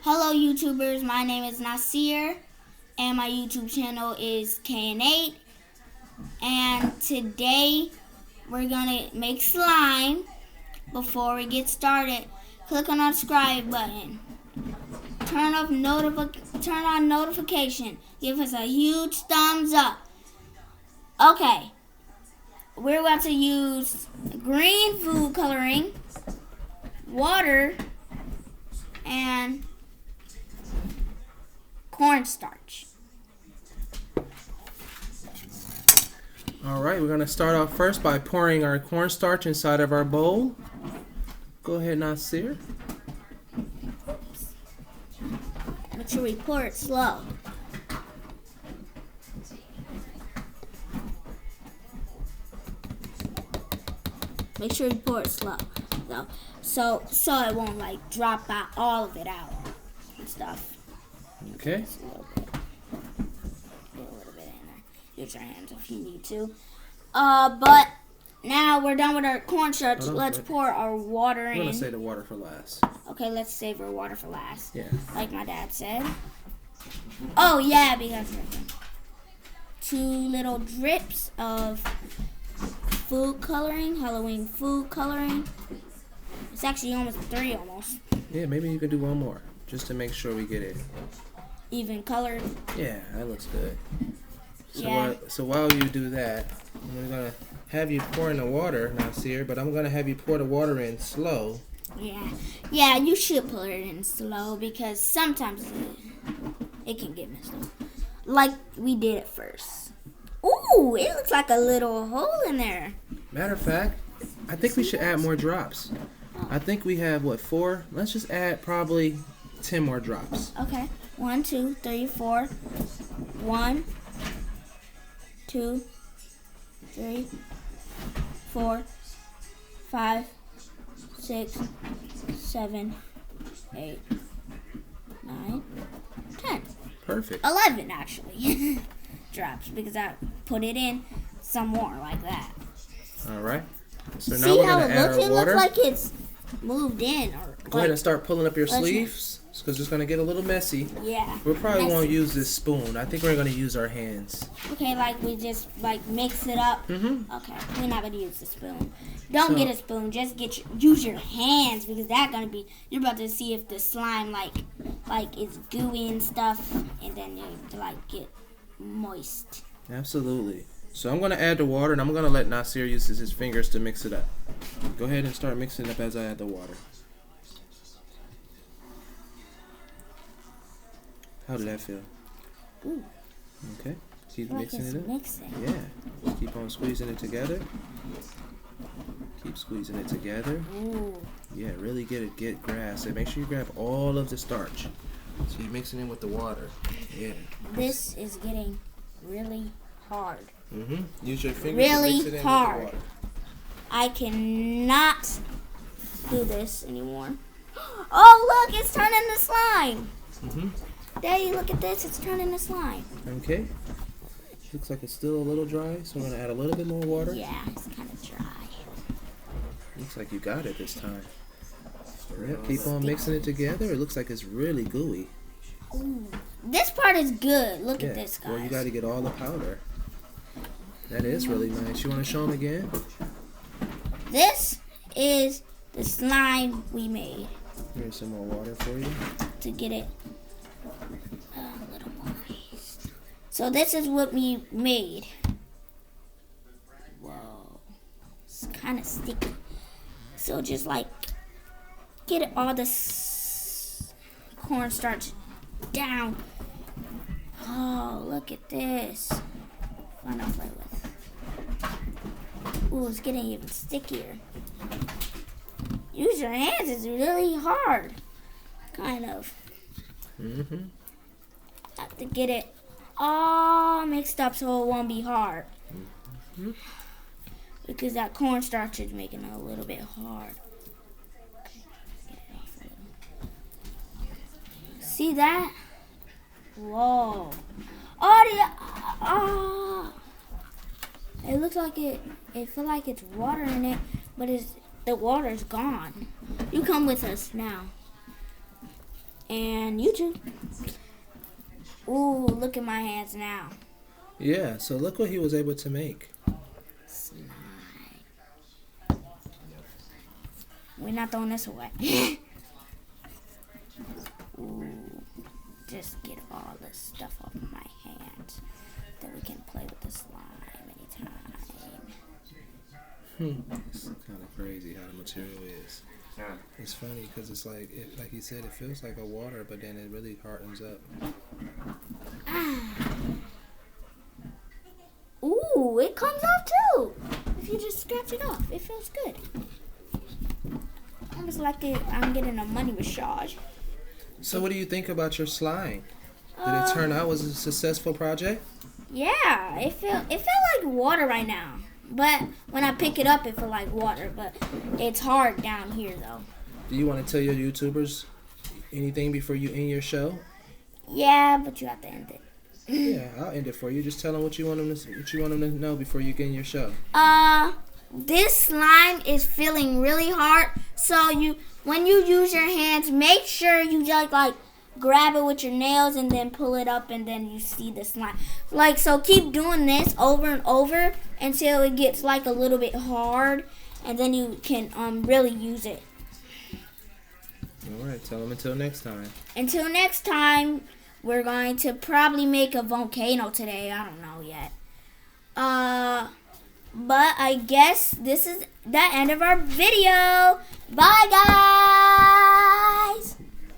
Hello YouTubers, my name is Nasir and my YouTube channel is KN8, and today we're gonna make slime. Before we get started, click on the subscribe button, turn on notification, give us a huge thumbs up. Okay, we're about to use green food coloring, water, and cornstarch. All right, we're going to start off first by pouring our cornstarch inside of our bowl. Go ahead, Nasir. Make sure we pour it slow. Make sure you pour it slow, so it won't like drop out all of it out and stuff. Okay. Just a little bit. Get a little bit in there. Use your hands if you need to. But now we're done with our cornstarch. Let's pour our water in. I'm gonna save the water for last. Okay, let's save our water for last. Yeah. Like my dad said. Oh yeah, because 2 little drips of food coloring, Halloween food coloring. It's actually almost 3 almost. Yeah, maybe you could do one more just to make sure we get it Even colored. Yeah, that looks good. So, yeah. So while you do that, I'm gonna have you pour in the water, Nasir, but I'm gonna have you pour the water in slow. Yeah, you should pour it in slow because sometimes it can get messed up. Like we did at first. Ooh, it looks like a little hole in there. Matter of fact, I think we should add more drops. I think we have, 4? Let's just add probably 10 more drops. Okay. 1, 2, 3, 4. 1, 2, 3, 4, 5, 6, 7, 8, 9, 10. Perfect. 11 actually. Drops because I put it in some more like that. All right. So now See we're how gonna it add looks? our It water. looks like it's moved in. Go ahead and start pulling up your sleeves because it's gonna get a little messy. Yeah. We probably won't use this spoon. I think we're gonna use our hands. Okay, like we just mix it up. Okay, we're not gonna use the spoon. Don't get a spoon. Just use your hands because you're about to see if the slime like is gooey and stuff, and then you get moist. Absolutely. So I'm gonna add the water, and I'm gonna let Nasir use his fingers to mix it up. Go ahead and start mixing it up as I add the water. How did that feel? Ooh. Okay. Keep mixing it up. Mixing. Yeah. Keep on squeezing it together. Keep squeezing it together. Ooh. Yeah, really get grasp it. Make sure you grab all of the starch. So you're mixing it with the water. Yeah. This is getting really hard. Use your fingers Really to mix it in hard. with the water. I cannot do this anymore. Oh, look, it's turning to slime. Daddy, look at this. It's turning to slime. Okay. Looks like it's still a little dry, so we're going to add a little bit more water. Yeah, it's kind of dry. Looks like you got it this time. Yep, keep on mixing it together. It looks like it's really gooey. Ooh. This part is good. Look at this, guys. Well, you got to get all the powder. That is really nice. You want to show them again? This is the slime we made. Here's some more water for you. To get it a little moist. So this is what we made. Whoa. It's kind of sticky. So just get all this cornstarch down. Oh, look at this. Fun to play with. Ooh, it's getting even stickier. Use your hands. It's really hard. Kind of. Have to get it all mixed up so it won't be hard. Because that cornstarch is making it a little bit hard. See that? Whoa. Oh, it looks like it feel like it's water in it, but the water's gone. You come with us now. and YouTube. Ooh, look at my hands now. Yeah, so look what he was able to make. Slime. We're not throwing this away. Ooh, just get all the stuff off of my hands. Then we can play with the slime anytime. It's kind of crazy how the material is. It's funny because it's like, like he said, it feels like a water, but then it really hardens up. Ooh, it comes off too. If you just scratch it off, it feels good. Almost like I'm getting a money massage. So what do you think about your slime? Did it turn out? Was it a successful project? Yeah, it felt like water right now. But when I pick it up, it feels like water. But it's hard down here, though. Do you want to tell your YouTubers anything before you end your show? Yeah, but you have to end it. Yeah, I'll end it for you. Just tell them what you want them to know before you end your show. This slime is feeling really hard. So when you use your hands, make sure you just like grab it with your nails and then pull it up, and then you see the slime. Like, so keep doing this over and over until it gets like a little bit hard, and then you can really use it. All right, tell them until next time. Until next time, we're going to probably make a volcano today. I don't know yet. But I guess this is the end of our video. Bye, guys.